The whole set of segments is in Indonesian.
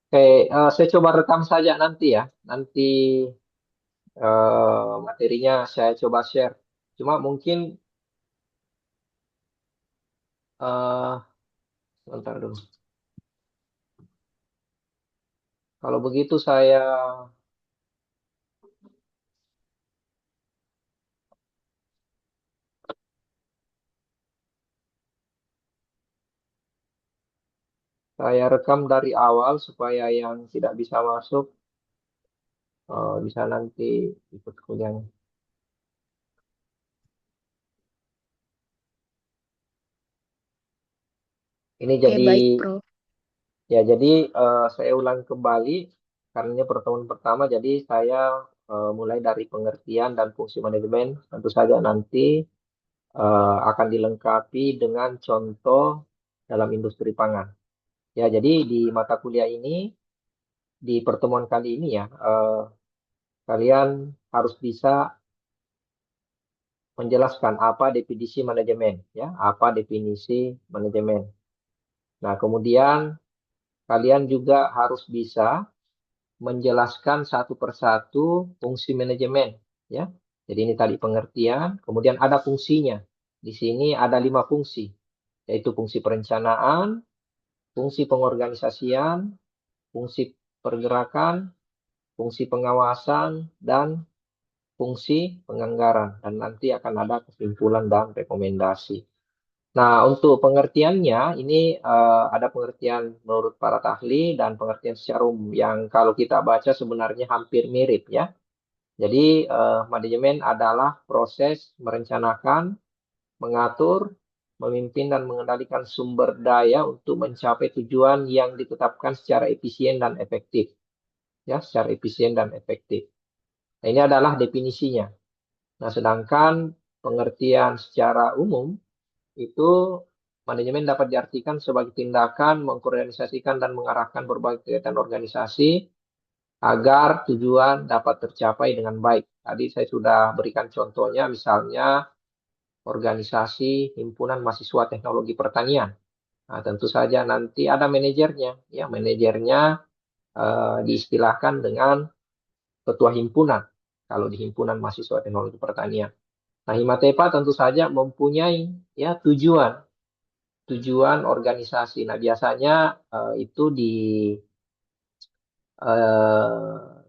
Oke, saya coba rekam saja nanti ya. Nanti materinya saya coba share. Cuma mungkin eh sebentar dulu. Kalau begitu saya rekam dari awal supaya yang tidak bisa masuk bisa nanti ikut kuliahnya. Ini Oke, jadi baik, Bro. ya jadi saya ulang kembali karena ini pertemuan pertama. Jadi saya mulai dari pengertian dan fungsi manajemen. Tentu saja nanti akan dilengkapi dengan contoh dalam industri pangan. Ya, jadi di mata kuliah ini, di pertemuan kali ini ya, kalian harus bisa menjelaskan apa definisi manajemen, ya, apa definisi manajemen. Nah, kemudian kalian juga harus bisa menjelaskan satu persatu fungsi manajemen, ya. Jadi ini tadi pengertian, kemudian ada fungsinya. Di sini ada 5 fungsi, yaitu fungsi perencanaan, fungsi pengorganisasian, fungsi pergerakan, fungsi pengawasan, dan fungsi penganggaran. Dan nanti akan ada kesimpulan dan rekomendasi. Nah, untuk pengertiannya, ini ada pengertian menurut para ahli dan pengertian secara umum yang kalau kita baca sebenarnya hampir mirip ya. Jadi, manajemen adalah proses merencanakan, mengatur, memimpin dan mengendalikan sumber daya untuk mencapai tujuan yang ditetapkan secara efisien dan efektif. Ya, secara efisien dan efektif. Nah, ini adalah definisinya. Nah, sedangkan pengertian secara umum itu manajemen dapat diartikan sebagai tindakan mengkoordinasikan dan mengarahkan berbagai kegiatan organisasi agar tujuan dapat tercapai dengan baik. Tadi saya sudah berikan contohnya, misalnya organisasi himpunan mahasiswa teknologi pertanian. Nah, tentu saja nanti ada manajernya. Ya, manajernya diistilahkan dengan ketua himpunan. Kalau di himpunan mahasiswa teknologi pertanian. Nah, Himatepa tentu saja mempunyai ya tujuan organisasi. Nah, biasanya itu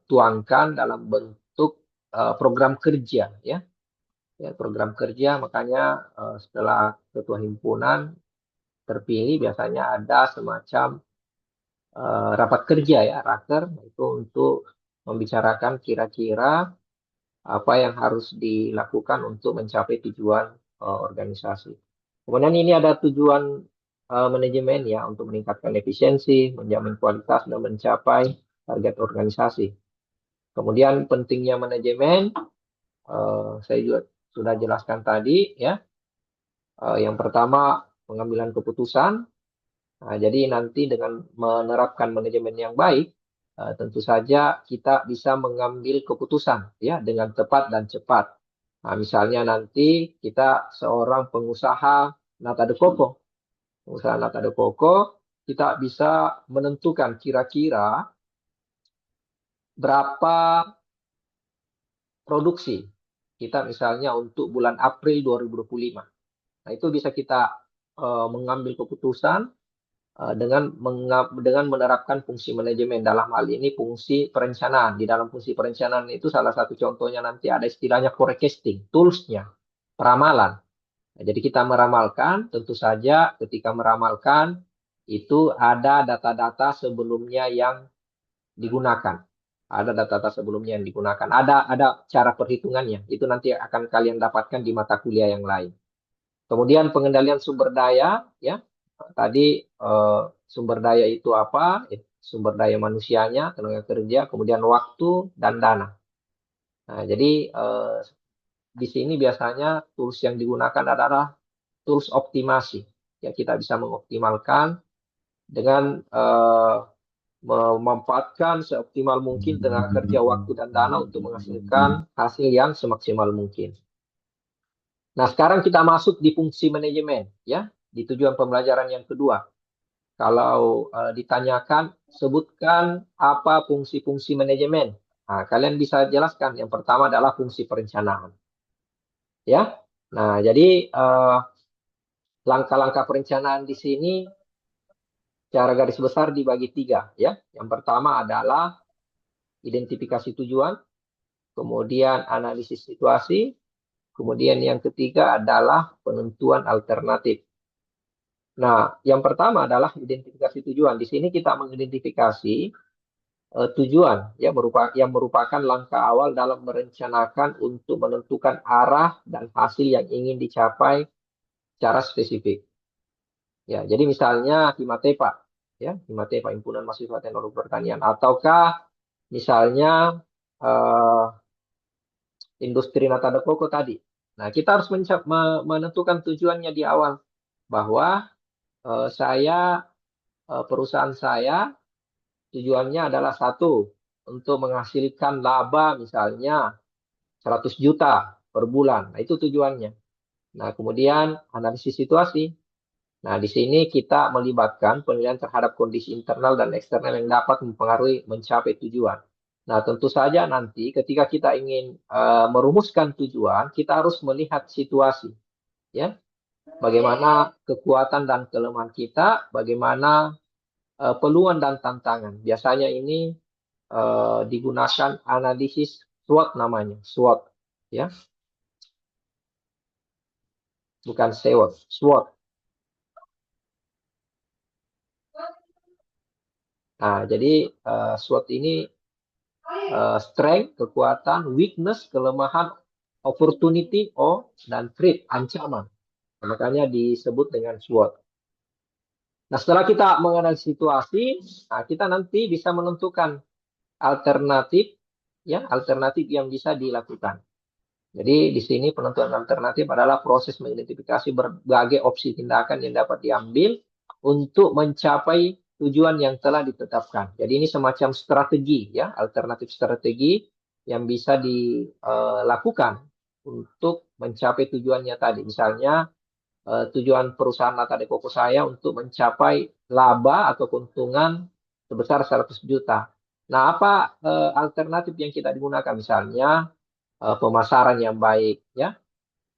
dituangkan dalam bentuk program kerja ya. Ya, program kerja makanya setelah ketua himpunan terpilih biasanya ada semacam rapat kerja ya, raker itu untuk membicarakan kira-kira apa yang harus dilakukan untuk mencapai tujuan organisasi. Kemudian ini ada tujuan manajemen ya untuk meningkatkan efisiensi, menjamin kualitas dan mencapai target organisasi. Kemudian pentingnya manajemen, saya juga sudah jelaskan tadi ya. Yang pertama pengambilan keputusan. Nah, jadi nanti dengan menerapkan manajemen yang baik, tentu saja kita bisa mengambil keputusan ya dengan tepat dan cepat. Nah, misalnya nanti kita seorang pengusaha nata de coco, pengusaha nata de coco, kita bisa menentukan kira-kira berapa produksi kita misalnya untuk bulan April 2025. Nah, itu bisa kita mengambil keputusan dengan menerapkan fungsi manajemen dalam hal ini fungsi perencanaan. Di dalam fungsi perencanaan itu salah satu contohnya nanti ada istilahnya forecasting, toolsnya, peramalan. Nah, jadi kita meramalkan, tentu saja ketika meramalkan itu ada data-data sebelumnya yang digunakan. Ada data-data sebelumnya yang digunakan. Ada cara perhitungannya. Itu nanti akan kalian dapatkan di mata kuliah yang lain. Kemudian pengendalian sumber daya, ya. Tadi sumber daya itu apa? Sumber daya manusianya, tenaga kerja, kemudian waktu dan dana. Nah, jadi di sini biasanya tools yang digunakan adalah tools optimasi. Ya, kita bisa mengoptimalkan dengan memanfaatkan seoptimal mungkin tenaga kerja, waktu dan dana untuk menghasilkan hasil yang semaksimal mungkin. Nah, sekarang kita masuk di fungsi manajemen, ya, di tujuan pembelajaran yang kedua. Kalau ditanyakan, sebutkan apa fungsi-fungsi manajemen. Nah, kalian bisa jelaskan. Yang pertama adalah fungsi perencanaan. Ya. Nah, jadi langkah-langkah perencanaan di sini secara garis besar dibagi tiga. Ya. Yang pertama adalah identifikasi tujuan, kemudian analisis situasi, kemudian yang ketiga adalah penentuan alternatif. Nah, yang pertama adalah identifikasi tujuan. Di sini kita mengidentifikasi tujuan yang merupakan langkah awal dalam merencanakan untuk menentukan arah dan hasil yang ingin dicapai secara spesifik. Ya, jadi misalnya Himatepa, ya, Himatepa Himpunan Mahasiswa Teknologi Pertanian, ataukah misalnya eh, industri nata de coco tadi. Nah, kita harus menentukan tujuannya di awal bahwa perusahaan saya tujuannya adalah satu, untuk menghasilkan laba misalnya 100 juta per bulan. Nah, itu tujuannya. Nah, kemudian analisis situasi. Nah, di sini kita melibatkan penilaian terhadap kondisi internal dan eksternal yang dapat mempengaruhi mencapai tujuan. Nah, tentu saja nanti ketika kita ingin merumuskan tujuan, kita harus melihat situasi, ya. Bagaimana kekuatan dan kelemahan kita, bagaimana peluang dan tantangan. Biasanya ini digunakan analisis SWOT namanya, SWOT, ya, bukan SEWOT, SWOT. Nah, jadi SWOT ini strength, kekuatan, weakness, kelemahan, opportunity, dan threat, ancaman. Makanya disebut dengan SWOT. Nah, setelah kita mengenal situasi, nah, kita nanti bisa menentukan alternatif, ya, alternatif yang bisa dilakukan. Jadi di sini penentuan alternatif adalah proses mengidentifikasi berbagai opsi tindakan yang dapat diambil untuk mencapai tujuan yang telah ditetapkan. Jadi ini semacam strategi, ya, alternatif strategi yang bisa dilakukan untuk mencapai tujuannya tadi. Misalnya tujuan perusahaan Nata de Coco saya untuk mencapai laba atau keuntungan sebesar 100 juta. Nah, apa alternatif yang kita digunakan? Misalnya pemasaran yang baik, ya,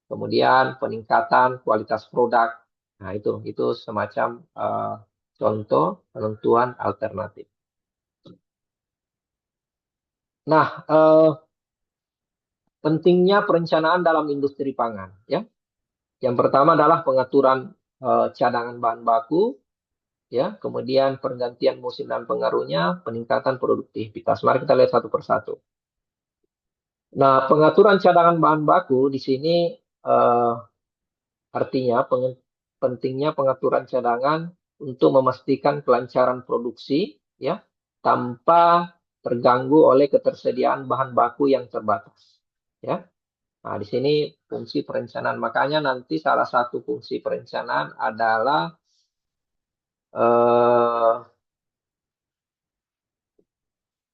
kemudian peningkatan kualitas produk. Nah, itu semacam contoh penentuan alternatif. Nah, pentingnya perencanaan dalam industri pangan, ya. Yang pertama adalah pengaturan cadangan bahan baku, ya, kemudian pergantian musim dan pengaruhnya, peningkatan produktivitas. Mari kita lihat satu persatu. Nah, pengaturan cadangan bahan baku di sini eh, artinya pentingnya pengaturan cadangan untuk memastikan kelancaran produksi, ya, tanpa terganggu oleh ketersediaan bahan baku yang terbatas, ya. Nah, di sini fungsi perencanaan. Makanya nanti salah satu fungsi perencanaan adalah eh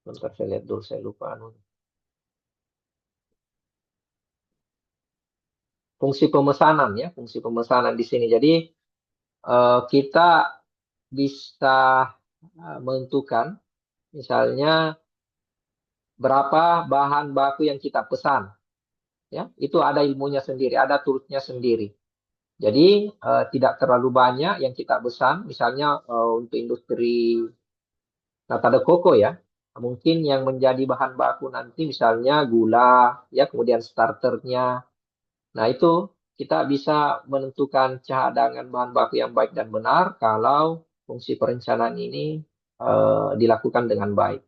bentar saya lihat dulu, saya lupa fungsi pemesanan, ya, fungsi pemesanan di sini. Jadi kita bisa menentukan misalnya berapa bahan baku yang kita pesan, ya, itu ada ilmunya sendiri, ada toolsnya sendiri. Jadi tidak terlalu banyak yang kita pesan, misalnya untuk industri nata de coco, ya, mungkin yang menjadi bahan baku nanti misalnya gula, ya, kemudian starternya. Nah, itu kita bisa menentukan cadangan bahan baku yang baik dan benar kalau fungsi perencanaan ini dilakukan dengan baik.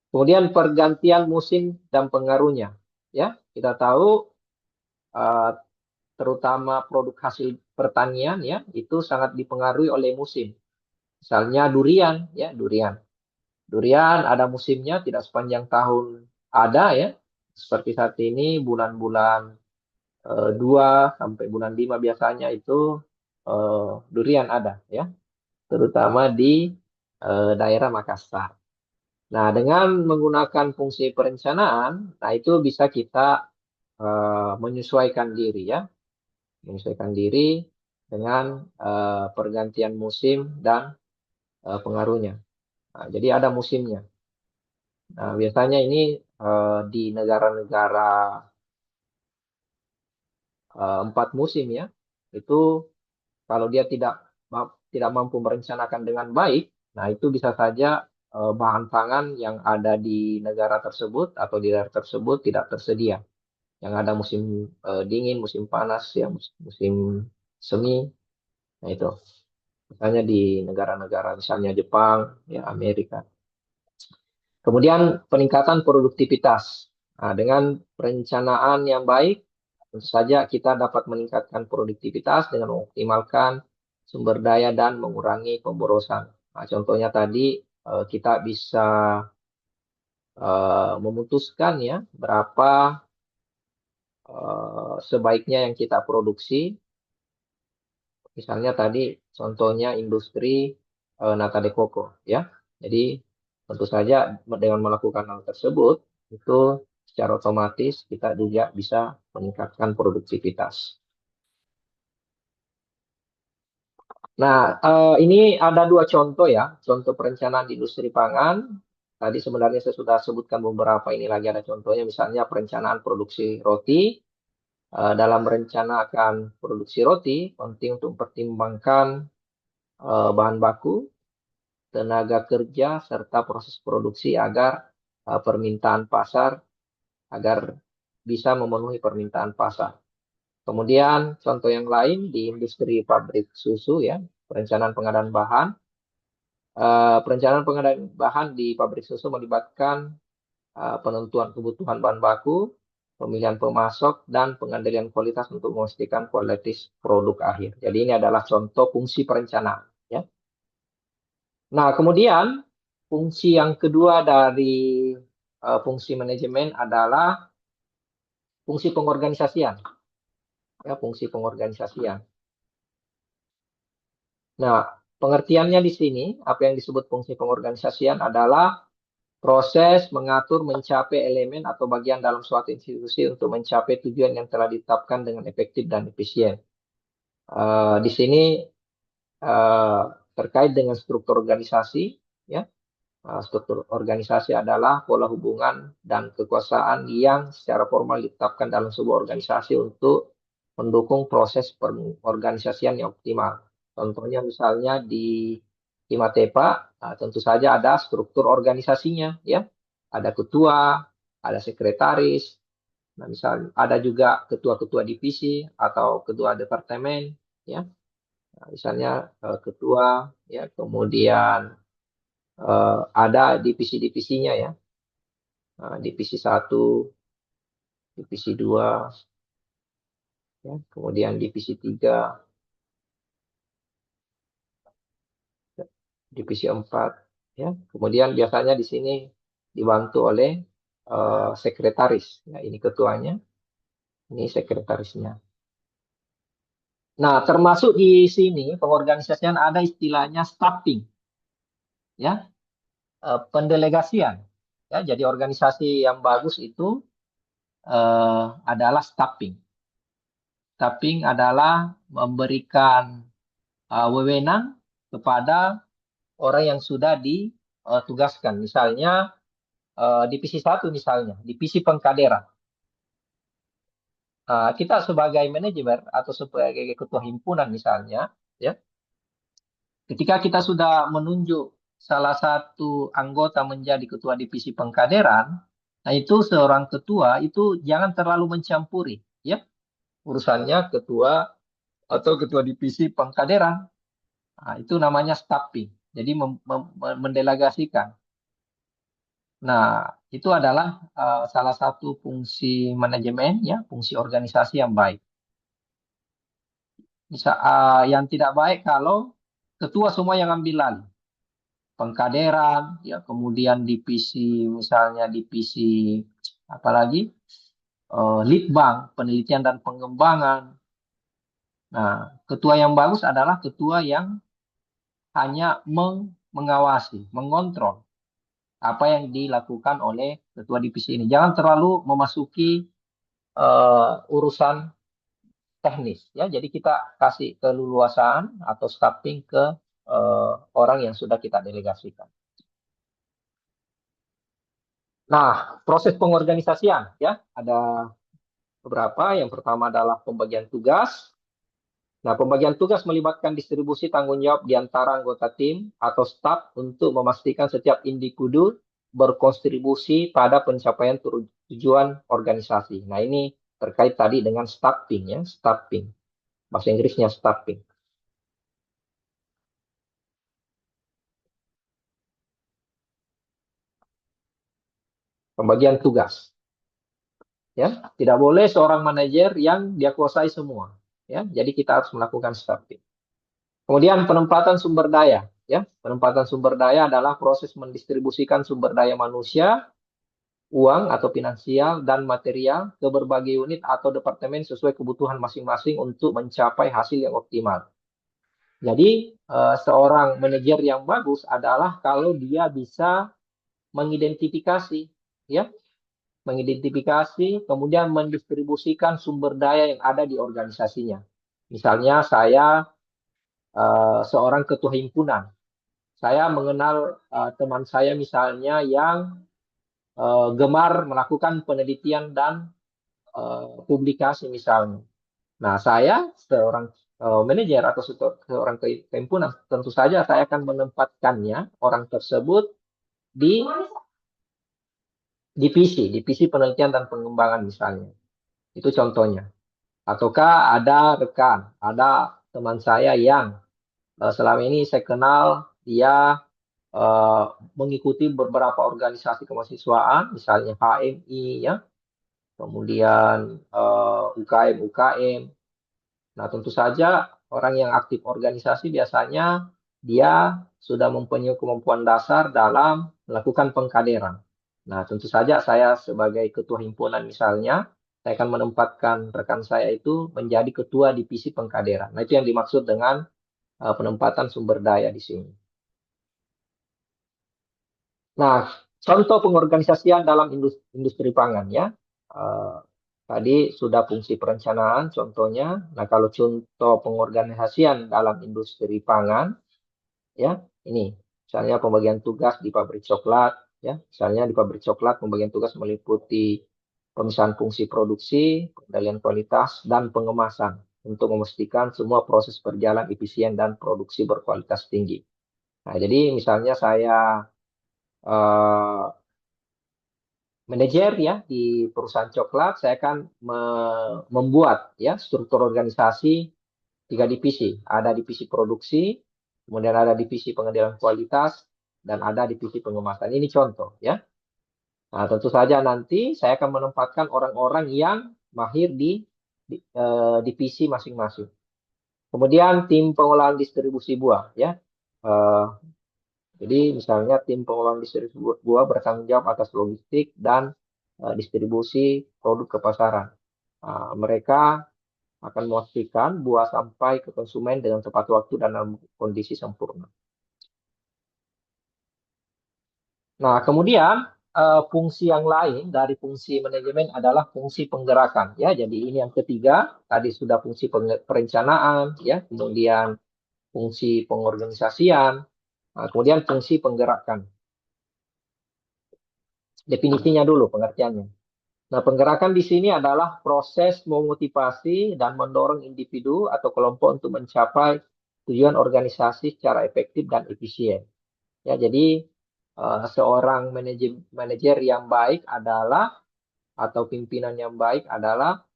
Kemudian pergantian musim dan pengaruhnya. Ya, kita tahu eh, terutama produk hasil pertanian, ya, itu sangat dipengaruhi oleh musim. Misalnya durian, ya, durian. Durian ada musimnya, tidak sepanjang tahun ada, ya. Seperti saat ini bulan-bulan 2 sampai bulan 5 biasanya itu durian ada, ya, terutama di daerah Makassar. Nah, dengan menggunakan fungsi perencanaan, nah itu bisa kita menyesuaikan diri, ya, menyesuaikan diri dengan pergantian musim dan pengaruhnya. Nah, jadi ada musimnya. Nah, biasanya ini di negara-negara 4 musim ya, itu kalau dia tidak mampu merencanakan dengan baik, nah itu bisa saja bahan pangan yang ada di negara tersebut atau di daerah tersebut tidak tersedia. Yang ada musim dingin, musim panas, ya musim semi, nah itu. Misalnya di negara-negara misalnya Jepang, ya Amerika. Kemudian peningkatan produktivitas. Nah, dengan perencanaan yang baik, tentu saja kita dapat meningkatkan produktivitas dengan mengoptimalkan sumber daya dan mengurangi pemborosan. Nah, contohnya tadi kita bisa memutuskan ya berapa sebaiknya yang kita produksi. Misalnya tadi contohnya industri nata de coco ya. Jadi tentu saja dengan melakukan hal tersebut itu secara otomatis kita juga bisa meningkatkan produktivitas. Nah, ini ada 2 contoh ya, contoh perencanaan di industri pangan. Tadi sebenarnya saya sudah sebutkan beberapa, ini lagi ada contohnya, misalnya perencanaan produksi roti. Dalam merencanakan produksi roti, penting untuk mempertimbangkan bahan baku, tenaga kerja, serta proses produksi agar permintaan pasar, agar bisa memenuhi permintaan pasar. Kemudian contoh yang lain di industri pabrik susu ya, perencanaan pengadaan bahan. Perencanaan pengadaan bahan di pabrik susu melibatkan penentuan kebutuhan bahan baku, pemilihan pemasok, dan pengendalian kualitas untuk memastikan kualitas produk akhir. Jadi ini adalah contoh fungsi perencanaan. Ya. Nah, kemudian fungsi yang kedua dari fungsi manajemen adalah fungsi pengorganisasian. Ya, fungsi pengorganisasian. Nah, pengertiannya di sini, apa yang disebut fungsi pengorganisasian adalah proses mengatur mencapai elemen atau bagian dalam suatu institusi untuk mencapai tujuan yang telah ditetapkan dengan efektif dan efisien. Di sini eh, terkait dengan struktur organisasi, ya. Struktur organisasi adalah pola hubungan dan kekuasaan yang secara formal ditetapkan dalam sebuah organisasi untuk mendukung proses pengorganisasian yang optimal. Contohnya misalnya di Himatepa, tentu saja ada struktur organisasinya, ya. Ada ketua, ada sekretaris, nah misalnya ada juga ketua-ketua divisi atau ketua departemen, ya. Nah, misalnya ketua, ya, kemudian ada divisi-divisinya ya. Nah, divisi 1, divisi 2, ya, kemudian divisi 3, divisi 4, ya. Kemudian biasanya di sini dibantu oleh sekretaris. Ya, ini ketuanya, ini sekretarisnya. Nah, termasuk di sini pengorganisasian ada istilahnya staffing, ya, pendelegasian. Ya, jadi organisasi yang bagus itu adalah staffing. Staffing adalah memberikan wewenang kepada orang yang sudah ditugaskan. Misalnya divisi 1 misalnya, divisi pengkaderan. Kita sebagai manajemen atau sebagai ketua himpunan misalnya, ya, ketika kita sudah menunjuk salah satu anggota menjadi ketua divisi pengkaderan, nah itu seorang ketua itu jangan terlalu mencampuri, ya, urusannya ketua atau ketua divisi pengkaderan. Nah, itu namanya staffing. Jadi mendelegasikan. Nah, itu adalah salah satu fungsi manajemen, ya, fungsi organisasi yang baik. Yang tidak baik kalau ketua semua yang ambil alih, pengkaderan, ya, kemudian divisi, misalnya divisi apalagi litbang, penelitian dan pengembangan. Nah, ketua yang bagus adalah ketua yang hanya mengawasi, mengontrol apa yang dilakukan oleh ketua divisi ini. Jangan terlalu memasuki urusan teknis, ya. Jadi kita kasih keleluasaan atau staffing ke orang yang sudah kita delegasikan. Nah, proses pengorganisasian ya ada beberapa. Yang pertama adalah pembagian tugas. Nah, pembagian tugas melibatkan distribusi tanggung jawab di antara anggota tim atau staf untuk memastikan setiap individu berkontribusi pada pencapaian tujuan organisasi. Nah, ini terkait tadi dengan staffing ya, staffing. Bahasa Inggrisnya staffing. Pembagian tugas. Ya, tidak boleh seorang manajer yang dia kuasai semua. Ya, jadi kita harus melakukan staffing. Kemudian penempatan sumber daya. Ya, penempatan sumber daya adalah proses mendistribusikan sumber daya manusia, uang atau finansial dan material ke berbagai unit atau departemen sesuai kebutuhan masing-masing untuk mencapai hasil yang optimal. Jadi, seorang manajer yang bagus adalah kalau dia bisa mengidentifikasi, ya, mengidentifikasi, kemudian mendistribusikan sumber daya yang ada di organisasinya. Misalnya saya seorang ketua himpunan, saya mengenal teman saya misalnya yang gemar melakukan penelitian dan publikasi misalnya. Nah, saya seorang manajer atau seorang himpunan, tentu saja saya akan menempatkannya orang tersebut di divisi penelitian dan pengembangan misalnya. Itu contohnya. Ataukah ada rekan, ada teman saya yang selama ini saya kenal dia eh, mengikuti beberapa organisasi kemahasiswaan, misalnya HMI ya, kemudian UKM. Nah, tentu saja orang yang aktif organisasi biasanya dia sudah mempunyai kemampuan dasar dalam melakukan pengkaderan. Nah, tentu saja saya sebagai ketua himpunan misalnya, saya akan menempatkan rekan saya itu menjadi ketua divisi pengkaderan. Nah, itu yang dimaksud dengan penempatan sumber daya di sini. Nah, contoh pengorganisasian dalam industri pangan ya. Eh, Tadi sudah fungsi perencanaan contohnya. Nah, kalau contoh pengorganisasian dalam industri pangan ya, ini misalnya pembagian tugas di pabrik coklat ya. Misalnya di pabrik coklat pembagian tugas meliputi pemisahan fungsi produksi, pengendalian kualitas dan pengemasan untuk memastikan semua proses berjalan efisien dan produksi berkualitas tinggi. Nah, jadi misalnya saya eh, manajer ya di perusahaan coklat, saya akan membuat ya struktur organisasi tiga divisi. Ada divisi produksi, kemudian ada divisi pengendalian kualitas, dan ada divisi pengemasan. Ini contoh ya. Nah, tentu saja nanti saya akan menempatkan orang-orang yang mahir di divisi masing-masing. Kemudian tim pengolahan distribusi buah ya. Eh, Jadi misalnya tim pengolahan distribusi buah bertanggung jawab atas logistik dan distribusi produk ke pasaran. Mereka akan memastikan buah sampai ke konsumen dengan tepat waktu dan dalam kondisi sempurna. Nah, kemudian fungsi yang lain dari fungsi manajemen adalah fungsi penggerakan. Ya, jadi ini yang ketiga. Tadi sudah fungsi perencanaan, ya, kemudian fungsi pengorganisasian, kemudian fungsi penggerakan. Definisinya dulu, pengertiannya. Nah, penggerakan di sini adalah proses memotivasi dan mendorong individu atau kelompok untuk mencapai tujuan organisasi secara efektif dan efisien. Ya, jadi seorang manajer yang baik adalah atau pimpinan yang baik adalah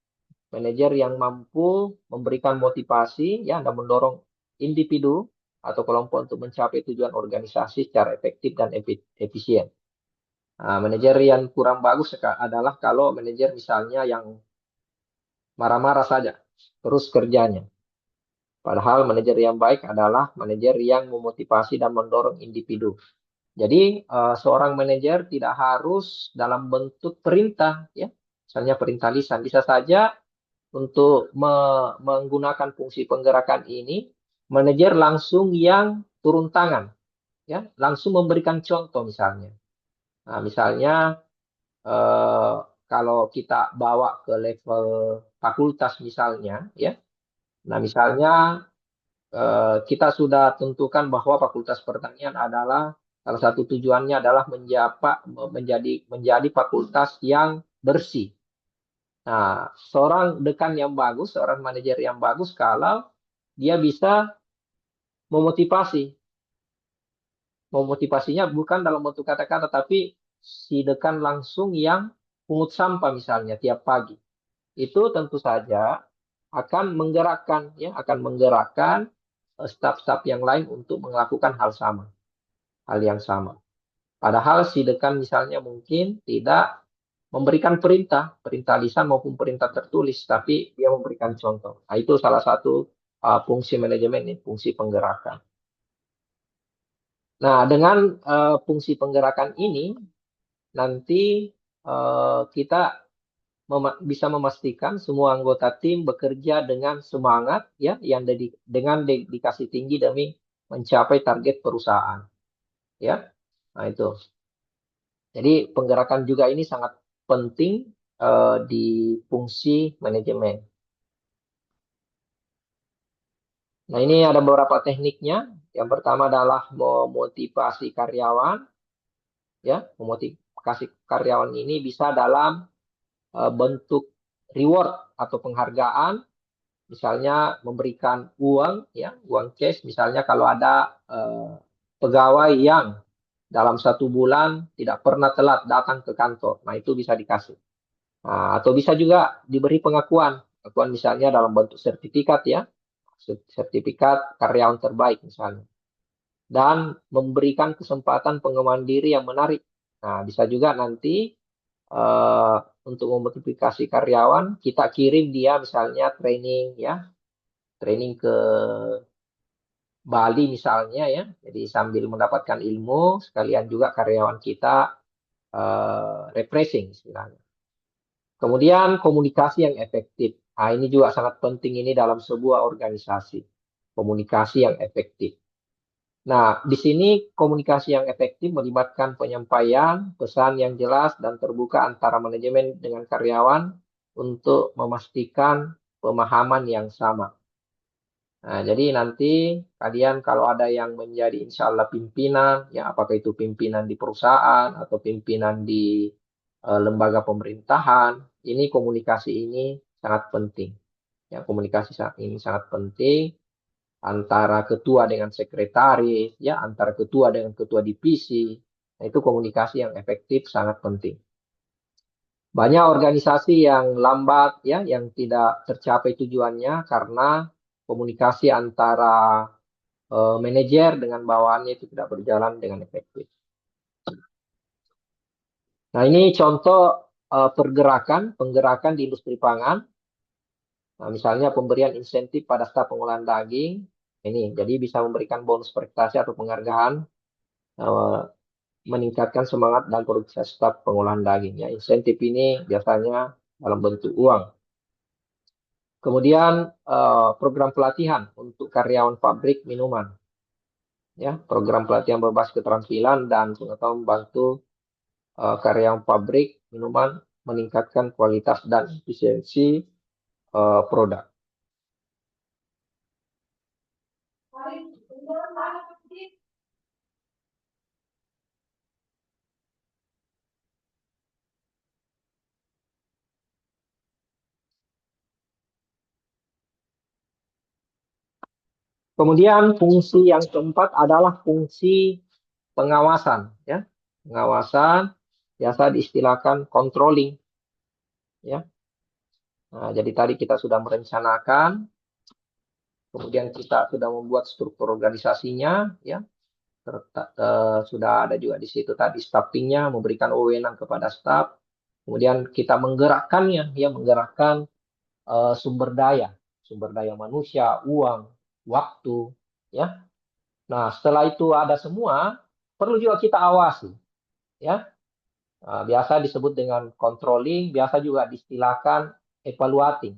manajer yang mampu memberikan motivasi ya dan mendorong individu atau kelompok untuk mencapai tujuan organisasi secara efektif dan efisien. Nah, manajer yang kurang bagus adalah kalau manajer misalnya yang marah-marah saja terus kerjanya. Padahal manajer yang baik adalah manajer yang memotivasi dan mendorong individu. Jadi seorang manajer tidak harus dalam bentuk perintah, ya, misalnya perintah lisan. Bisa saja untuk menggunakan fungsi penggerakan ini, manajer langsung yang turun tangan, ya, langsung memberikan contoh misalnya. Nah, misalnya eh, kalau kita bawa ke level fakultas misalnya, ya. Nah, misalnya kita sudah tentukan bahwa Fakultas Pertanian adalah salah satu tujuannya adalah menjadi fakultas yang bersih. Nah, seorang dekan yang bagus, seorang manajer yang bagus kalau dia bisa memotivasi. Memotivasinya bukan dalam bentuk kata-kata, tapi si dekan langsung yang pungut sampah misalnya tiap pagi. Itu tentu saja akan menggerakkan staf-staf yang lain untuk melakukan hal yang sama. Padahal si dekan misalnya mungkin tidak memberikan perintah lisan maupun perintah tertulis, tapi dia memberikan contoh. Nah, itu salah satu fungsi manajemen, fungsi penggerakan. Nah, dengan fungsi penggerakan ini nanti kita bisa memastikan semua anggota tim bekerja dengan semangat ya dengan dedikasi tinggi demi mencapai target perusahaan ya. Nah, itu. Jadi penggerakan juga ini sangat penting di fungsi manajemen. Nah, ini ada beberapa tekniknya. Yang pertama adalah memotivasi karyawan ya. Memotivasi karyawan ini bisa dalam bentuk reward atau penghargaan, misalnya memberikan uang ya, uang cash, misalnya kalau ada pegawai yang dalam 1 bulan tidak pernah telat datang ke kantor, nah itu bisa dikasih. Nah, atau bisa juga diberi pengakuan misalnya dalam bentuk sertifikat ya, sertifikat karyawan terbaik misalnya, dan memberikan kesempatan pengembangan diri yang menarik. Nah, bisa juga nanti eh, untuk memotivasi karyawan, kita kirim dia misalnya training ya, training ke Bali misalnya ya. Jadi sambil mendapatkan ilmu, sekalian juga karyawan kita refreshing istilahnya. Kemudian komunikasi yang efektif. Nah, ini juga sangat penting ini dalam sebuah organisasi. Komunikasi yang efektif. Nah, di sini komunikasi yang efektif melibatkan penyampaian pesan yang jelas dan terbuka antara manajemen dengan karyawan untuk memastikan pemahaman yang sama. Nah, jadi nanti kalian kalau ada yang menjadi insya Allah pimpinan, ya apakah itu pimpinan di perusahaan atau pimpinan di lembaga pemerintahan, ini komunikasi ini sangat penting. Ya, komunikasi ini sangat penting antara ketua dengan sekretaris, ya antara ketua dengan ketua divisi. Nah, itu komunikasi yang efektif sangat penting. Banyak organisasi yang lambat ya, yang tidak tercapai tujuannya karena komunikasi antara manajer dengan bawahannya itu tidak berjalan dengan efektif. Nah, ini contoh penggerakan di industri pangan. Nah, misalnya pemberian insentif pada staf pengolahan daging. Ini, jadi bisa memberikan bonus prestasi atau penghargaan, eh, meningkatkan semangat dan produktivitas staf pengolahan daging. Ya, insentif ini biasanya dalam bentuk uang. Kemudian program pelatihan untuk karyawan pabrik minuman. Ya, program pelatihan berbasis keterampilan dan pengetahuan membantu karyawan pabrik minuman meningkatkan kualitas dan efisiensi produk. Kemudian fungsi yang keempat adalah fungsi pengawasan, ya. Pengawasan biasa diistilahkan controlling, ya. Nah, jadi tadi kita sudah merencanakan, kemudian kita sudah membuat struktur organisasinya, ya. Sudah ada juga di situ tadi staffingnya, memberikan wewenang kepada staff. Kemudian kita menggerakkannya, ya, menggerakkan sumber daya manusia, uang, waktu, ya. Nah, setelah itu ada semua, perlu juga kita awasi, ya. Nah, biasa disebut dengan controlling, biasa juga diistilahkan evaluasi,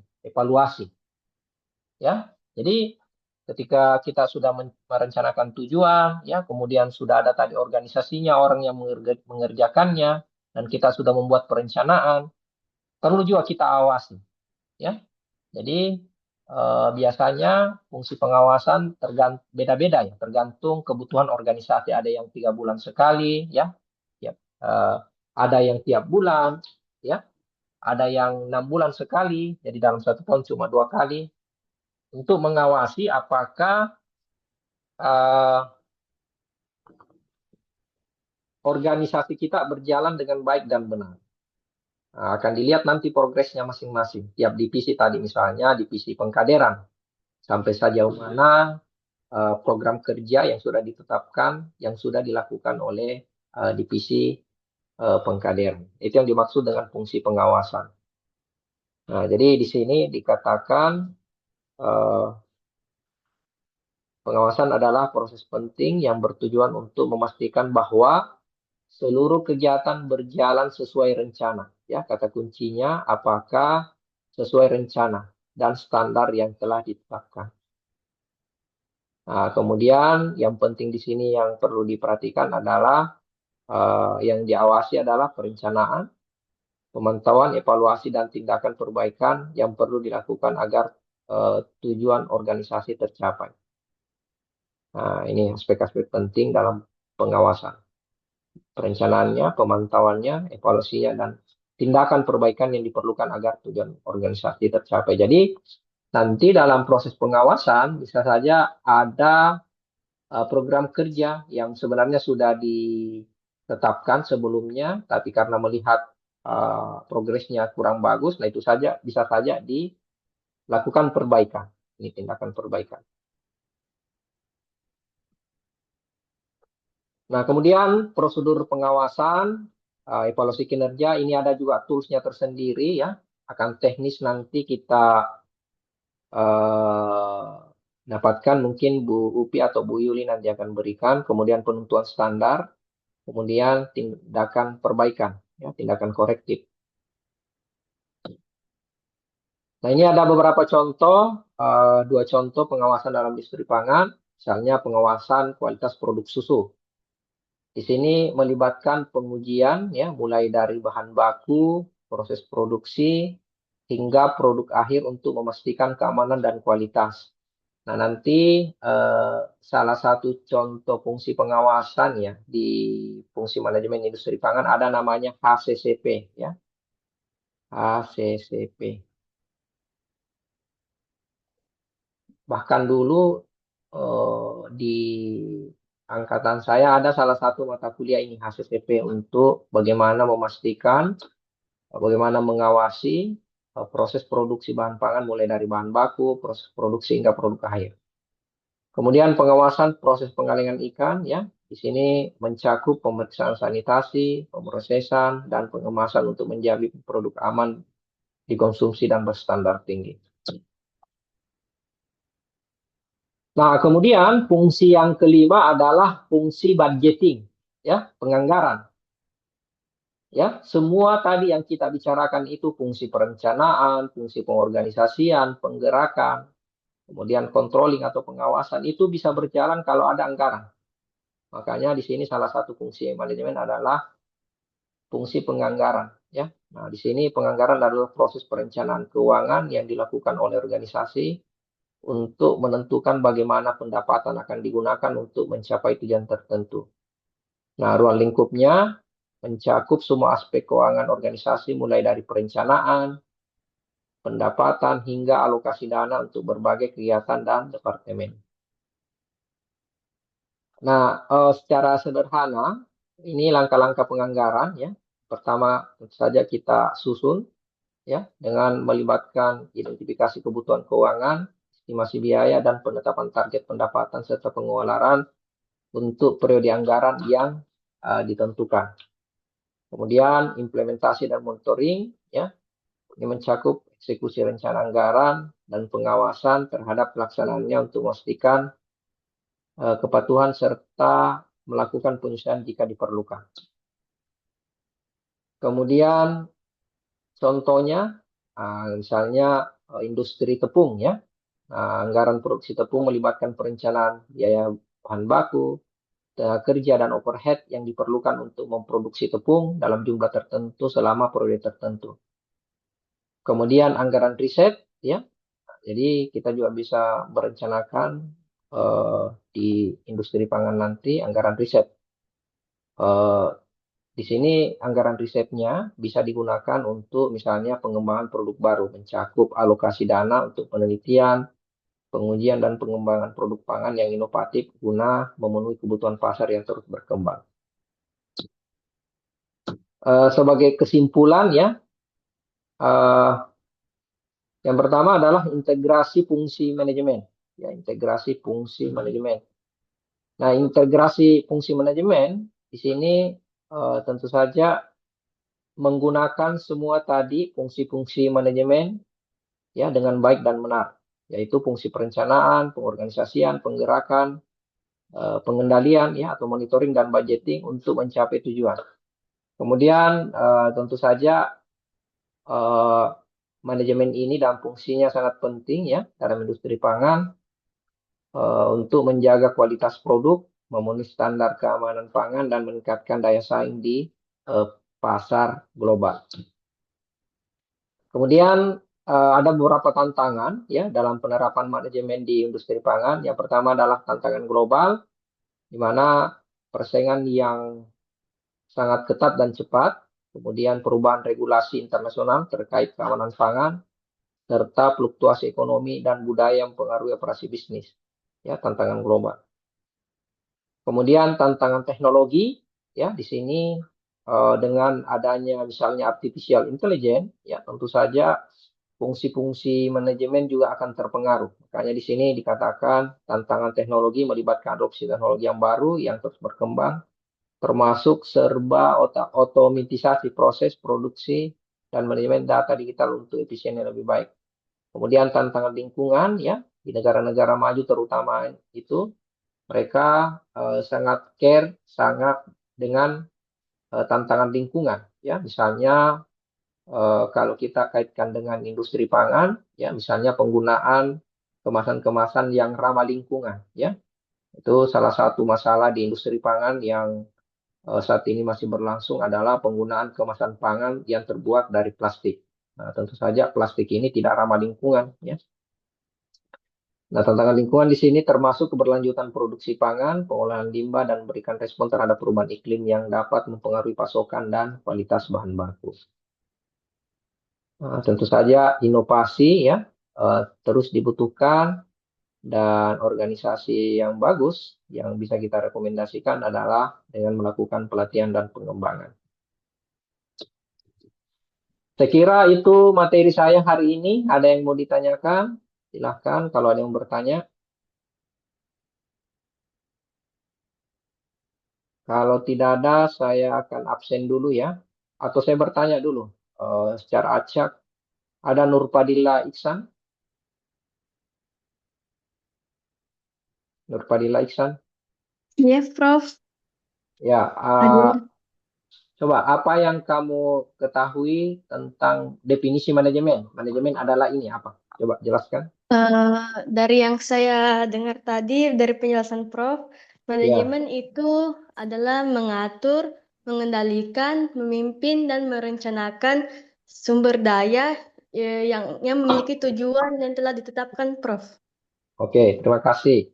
ya. Jadi ketika kita sudah merencanakan tujuan, ya, kemudian sudah ada tadi organisasinya, orang yang mengerjakannya, dan kita sudah membuat perencanaan, perlu juga kita awasi, ya. Jadi biasanya fungsi pengawasan beda-beda ya, tergantung kebutuhan organisasi. Ada yang 3 bulan sekali, ya, tiap, ada yang tiap bulan, ya, ada yang 6 bulan sekali. Jadi dalam 1 tahun cuma 2 kali untuk mengawasi apakah eh, organisasi kita berjalan dengan baik dan benar. Nah, akan dilihat nanti progresnya masing-masing. Tiap divisi tadi misalnya divisi pengkaderan sampai sejauh mana program kerja yang sudah ditetapkan, yang sudah dilakukan oleh divisi pengkaderan. Itu yang dimaksud dengan fungsi pengawasan. Nah, jadi di sini dikatakan eh, pengawasan adalah proses penting yang bertujuan untuk memastikan bahwa seluruh kegiatan berjalan sesuai rencana. Ya, kata kuncinya apakah sesuai rencana dan standar yang telah ditetapkan. Nah, kemudian yang penting di sini yang perlu diperhatikan adalah yang diawasi adalah perencanaan, pemantauan, evaluasi, dan tindakan perbaikan yang perlu dilakukan agar tujuan organisasi tercapai. Nah, ini aspek-aspek penting dalam pengawasan. Perencanaannya, pemantauannya, evaluasinya, dan tindakan perbaikan yang diperlukan agar tujuan organisasi tercapai. Jadi, nanti dalam proses pengawasan bisa saja ada program kerja yang sebenarnya sudah ditetapkan sebelumnya, tapi karena melihat progresnya kurang bagus, nah itu saja bisa saja dilakukan perbaikan. Ini tindakan perbaikan. Nah, kemudian prosedur pengawasan, evaluasi kinerja, ini ada juga toolsnya tersendiri ya. Akan teknis nanti kita eh, dapatkan mungkin Bu Upi atau Bu Yuli nanti akan berikan. Kemudian penentuan standar, kemudian tindakan perbaikan, ya, tindakan korektif. Nah, ini ada beberapa contoh, 2 contoh pengawasan dalam industri pangan, misalnya pengawasan kualitas produk susu. Di sini melibatkan pengujian, ya, mulai dari bahan baku, proses produksi, hingga produk akhir untuk memastikan keamanan dan kualitas. Nah, nanti eh, salah satu contoh fungsi pengawasan ya di fungsi manajemen industri pangan ada namanya HCCP, ya, HCCP. Bahkan dulu di angkatan saya ada salah satu mata kuliah ini HCCP untuk bagaimana memastikan, bagaimana mengawasi proses produksi bahan pangan mulai dari bahan baku, proses produksi hingga produk akhir. Kemudian pengawasan proses pengalengan ikan, ya, di sini mencakup pemeriksaan sanitasi, pemrosesan, dan pengemasan untuk menjamin produk aman dikonsumsi dan berstandar tinggi. Nah, kemudian fungsi yang kelima adalah fungsi budgeting, ya, penganggaran. Ya, semua tadi yang kita bicarakan itu fungsi perencanaan, fungsi pengorganisasian, penggerakan, kemudian controlling atau pengawasan itu bisa berjalan kalau ada anggaran. Makanya di sini salah satu fungsi manajemen adalah fungsi penganggaran, ya. Nah, di sini penganggaran adalah proses perencanaan keuangan yang dilakukan oleh organisasi untuk menentukan bagaimana pendapatan akan digunakan untuk mencapai tujuan tertentu. Nah, ruang lingkupnya mencakup semua aspek keuangan organisasi mulai dari perencanaan, pendapatan, hingga alokasi dana untuk berbagai kegiatan dan departemen. Nah, secara sederhana, ini langkah-langkah penganggaran ya. Pertama, tentu saja kita susun ya dengan melibatkan identifikasi kebutuhan keuangan, estimasi biaya, dan penetapan target pendapatan serta pengeluaran untuk periode anggaran yang ditentukan. Kemudian implementasi dan monitoring ya, ini mencakup eksekusi rencana anggaran dan pengawasan terhadap pelaksanaannya untuk memastikan kepatuhan serta melakukan penyesuaian jika diperlukan. Kemudian contohnya misalnya industri tepung ya. Anggaran produksi tepung melibatkan perencanaan biaya bahan baku, tenaga kerja dan overhead yang diperlukan untuk memproduksi tepung dalam jumlah tertentu selama periode tertentu. Kemudian anggaran riset ya. Jadi kita juga bisa merencanakan di industri pangan nanti anggaran riset. Eh, di sini anggaran risetnya bisa digunakan untuk misalnya pengembangan produk baru, mencakup alokasi dana untuk penelitian, pengujian dan pengembangan produk pangan yang inovatif guna memenuhi kebutuhan pasar yang terus berkembang. Sebagai kesimpulan ya, eh, yang pertama adalah integrasi fungsi manajemen. Ya, integrasi fungsi manajemen. Nah, integrasi fungsi manajemen di sini tentu saja menggunakan semua tadi fungsi-fungsi manajemen ya dengan baik dan benar, yaitu fungsi perencanaan, pengorganisasian, penggerakan, pengendalian ya atau monitoring dan budgeting untuk mencapai tujuan. Kemudian tentu saja eh, manajemen ini dan fungsinya sangat penting ya dalam industri pangan untuk menjaga kualitas produk, memenuhi standar keamanan pangan dan meningkatkan daya saing di eh, pasar global. Kemudian ada beberapa tantangan ya dalam penerapan manajemen di industri pangan. Yang pertama adalah tantangan global, di mana persaingan yang sangat ketat dan cepat, kemudian perubahan regulasi internasional terkait keamanan pangan, serta fluktuasi ekonomi dan budaya yang mempengaruhi operasi bisnis. Ya, tantangan global. Kemudian tantangan teknologi, ya di sini dengan adanya misalnya artificial intelligence, ya tentu saja fungsi-fungsi manajemen juga akan terpengaruh. Makanya di sini dikatakan tantangan teknologi melibatkan adopsi teknologi yang baru yang terus berkembang, termasuk serba otomatisasi proses produksi dan manajemen data digital untuk efisien yang lebih baik. Kemudian tantangan lingkungan ya di negara-negara maju terutama itu mereka sangat care sangat dengan tantangan lingkungan ya misalnya kalau kita kaitkan dengan industri pangan ya misalnya penggunaan kemasan-kemasan yang ramah lingkungan ya itu salah satu masalah di industri pangan yang saat ini masih berlangsung adalah penggunaan kemasan pangan yang terbuat dari plastik. Nah, tentu saja plastik ini tidak ramah lingkungan ya. Nah, tantangan lingkungan di sini termasuk keberlanjutan produksi pangan, pengolahan limbah, dan memberikan respon terhadap perubahan iklim yang dapat mempengaruhi pasokan dan kualitas bahan baku. Nah, tentu saja inovasi ya terus dibutuhkan dan organisasi yang bagus yang bisa kita rekomendasikan adalah dengan melakukan pelatihan dan pengembangan. Saya kira itu materi saya hari ini. Ada yang mau ditanyakan? Silahkan kalau ada yang bertanya. Kalau tidak ada, saya akan absen dulu ya. Atau saya bertanya dulu secara acak. Ada Nurpadilla Iksan? Nurpadilla Iksan? Iya, Prof. Ya, Hadir. coba apa yang kamu ketahui tentang definisi manajemen? Manajemen adalah ini apa? Coba jelaskan. Dari yang saya dengar tadi, dari penjelasan Prof, Ya, manajemen itu adalah mengatur, mengendalikan, memimpin, dan merencanakan sumber daya yang memiliki tujuan yang telah ditetapkan, Prof. oke. Terima kasih.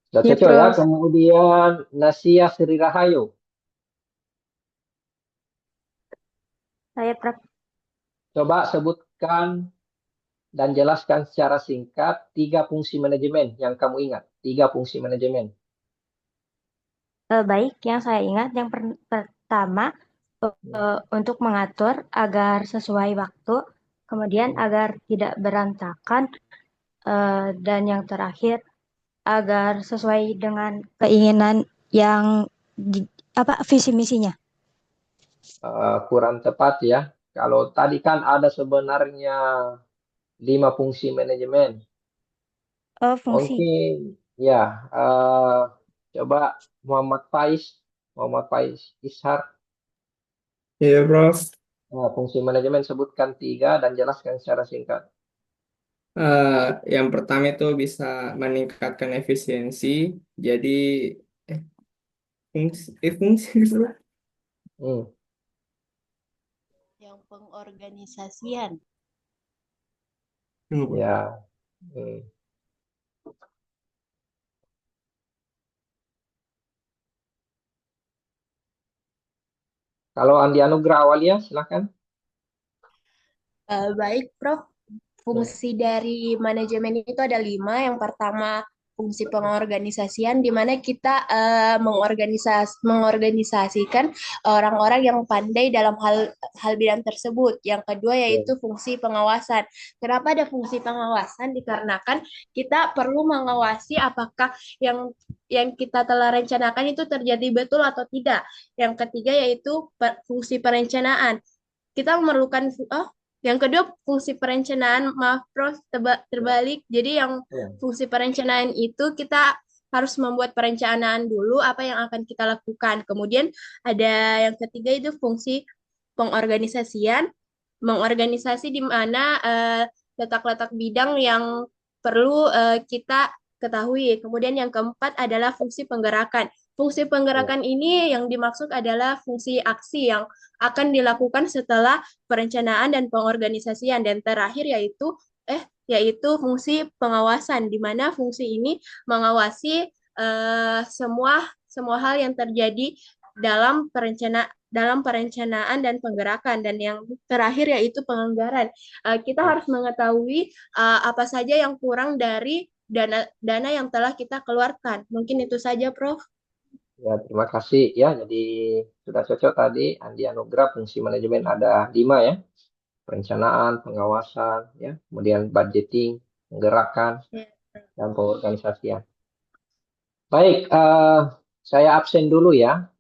Sudah Ya, cocok ya. Prof. Kemudian Nasia Sri Rahayu. Saya, Prof. Coba sebutkan dan jelaskan secara singkat tiga fungsi manajemen yang kamu ingat. Tiga fungsi manajemen. Baik, yang saya ingat yang pertama untuk mengatur agar sesuai waktu, kemudian agar tidak berantakan, dan yang terakhir agar sesuai dengan keinginan yang apa visi misinya. Kurang tepat ya. Kalau tadi kan ada sebenarnya lima fungsi manajemen. Oh, fungsi. Mungkin ya eh, coba Muhammad Faiz, Muhammad Faiz Ishar. Iya, Prof. Fungsi manajemen sebutkan tiga dan jelaskan secara singkat. Eh, yang pertama itu bisa meningkatkan efisiensi. Jadi, eh, fungsi dulu. Hmm, Yang pengorganisasian. Tunggu, Prof. ya. Hmm. Kalau Andi Anugrah Awalia, silakan. Baik, Prof. Hmm. Fungsi dari manajemen itu ada 5. Yang pertama, fungsi pengorganisasian, di mana kita mengorganisasikan orang-orang yang pandai dalam hal bidang tersebut. Yang kedua Ya. yaitu fungsi pengawasan. Kenapa ada fungsi pengawasan? Dikarenakan kita perlu mengawasi apakah yang kita telah rencanakan itu terjadi betul atau tidak. Yang ketiga yaitu fungsi perencanaan. Kita memerlukan yang kedua, fungsi perencanaan, maaf Prof, terbalik. Jadi yang Ya. fungsi perencanaan itu kita harus membuat perencanaan dulu apa yang akan kita lakukan. Kemudian ada yang ketiga itu fungsi pengorganisasian, mengorganisasi di mana letak-letak bidang yang perlu kita ketahui. Kemudian yang keempat adalah fungsi penggerakan. Fungsi Ya. penggerakan ini yang dimaksud adalah fungsi aksi yang akan dilakukan setelah perencanaan dan pengorganisasian, dan terakhir yaitu fungsi pengawasan, di mana fungsi ini mengawasi semua semua hal yang terjadi dalam perencanaan dan penggerakan, dan yang terakhir yaitu penganggaran. Kita Ya. harus mengetahui apa saja yang kurang dari dana dana yang telah kita keluarkan. Mungkin itu saja, Prof. Ya, terima kasih ya. Jadi sudah cocok tadi Andi Anugrah fungsi manajemen ada 5 ya. Perencanaan, pengawasan, ya, kemudian budgeting, penggerakan, Ya. dan pengorganisasian. Baik, saya absen dulu ya.